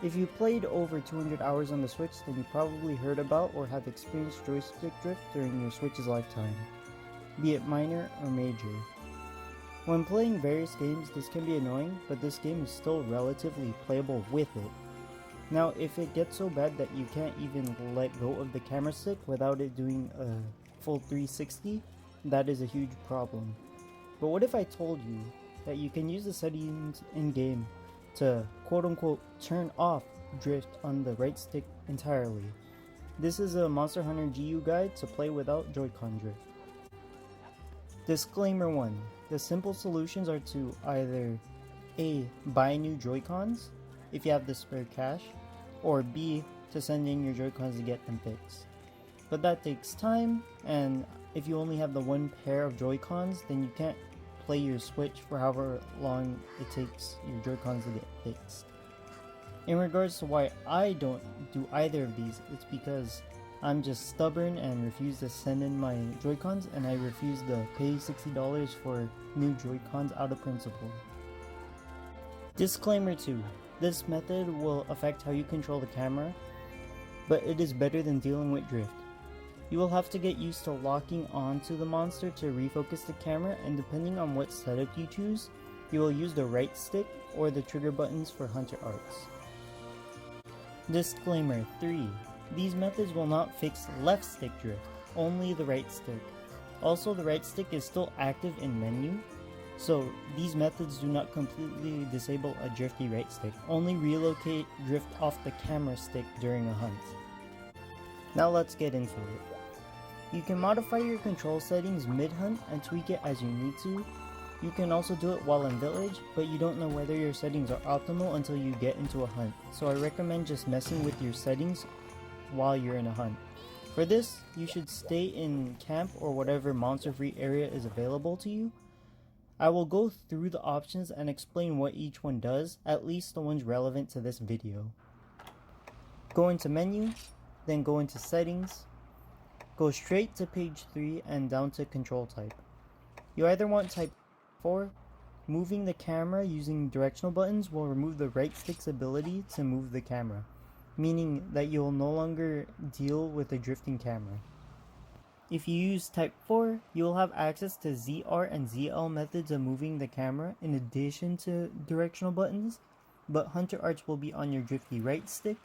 If you played over 200 hours on the Switch, then you probably heard about or have experienced joystick drift during your Switch's lifetime, be it minor or major. When playing various games, this can be annoying, but this game is still relatively playable with it. Now, if it gets so bad that you can't even let go of the camera stick without it doing a full 360, that is a huge problem. But what if I told you that you can use the settings in-game to quote-unquote turn off drift on the right stick entirely? This is a Monster Hunter GU guide to play without Joycon drift. Disclaimer 1. The simple solutions are to either A. Buy new Joycons if you have the spare cash, or B. To send in your Joycons to get them fixed. But that takes time, and if you only have the one pair of Joycons, then you can't play your Switch for however long it takes your Joycons to get fixed. In regards to why I don't do either of these, it's because I'm just stubborn and refuse to send in my Joycons, and I refuse to pay $60 for new Joycons out of principle. Disclaimer 2. This method will affect how you control the camera, but it is better than dealing with drift. You will have to get used to locking onto the monster to refocus the camera, and depending on what setup you choose, you will use the right stick or the trigger buttons for Hunter Arts. Disclaimer 3. These methods will not fix left stick drift, only the right stick. Also, the right stick is still active in menu, so these methods do not completely disable a drifty right stick, only relocate drift off the camera stick during a hunt. Now let's get into it. You can modify your control settings mid-hunt and tweak it as you need to. You can also do it while in village, but you don't know whether your settings are optimal until you get into a hunt, so I recommend just messing with your settings while you're in a hunt. For this, you should stay in camp or whatever monster-free area is available to you. I will go through the options and explain what each one does, at least the ones relevant to this video. Go into menu, then go into settings, go straight to page 3 and down to control type. You either want type 4, moving the camera using directional buttons will remove the right stick's ability to move the camera, meaning that you will no longer deal with a drifting camera. If you use type 4, you will have access to ZR and ZL methods of moving the camera in addition to directional buttons, but Hunter Arts will be on your drifty right stick.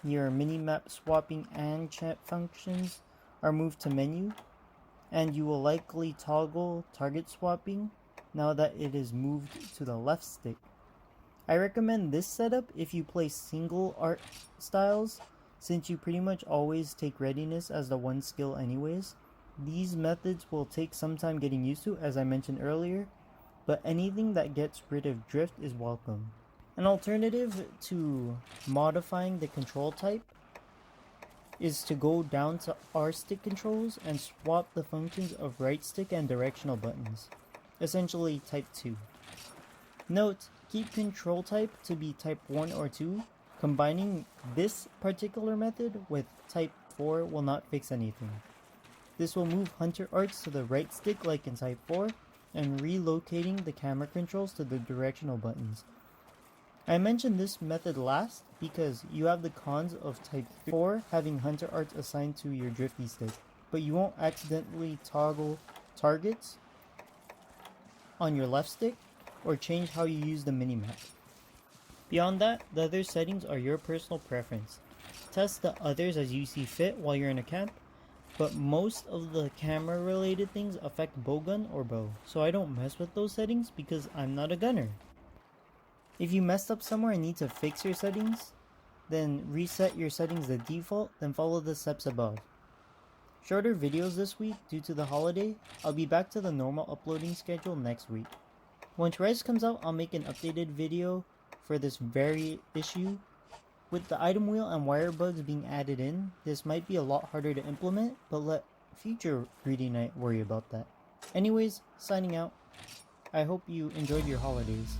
Your minimap swapping and chat functions are moved to menu, and you will likely toggle target swapping now that it is moved to the left stick. I recommend this setup if you play single art styles, since you pretty much always take readiness as the one skill anyways. These methods will take some time getting used to, as I mentioned earlier, but anything that gets rid of drift is welcome. An alternative to modifying the control type is to go down to R stick controls and swap the functions of right stick and directional buttons, essentially type 2. Note, keep control type to be type 1 or 2. Combining this particular method with type 4 will not fix anything. This will move Hunter Arts to the right stick like in type 4, and relocating the camera controls to the directional buttons. I mentioned this method last because you have the cons of type 4 having Hunter Arts assigned to your drifty stick, but you won't accidentally toggle targets on your left stick or change how you use the minimap. Beyond that, the other settings are your personal preference. Test the others as you see fit while you're in a camp, but most of the camera related things affect bowgun or bow, so I don't mess with those settings because I'm not a gunner. If you messed up somewhere and need to fix your settings, then reset your settings to default, then follow the steps above. Shorter videos this week due to the holiday. I'll be back to the normal uploading schedule next week. Once Rise comes out, I'll make an updated video for this very issue. With the item wheel and wire bugs being added in, this might be a lot harder to implement, but let future Greedy Night worry about that. Anyways, signing out. I hope you enjoyed your holidays.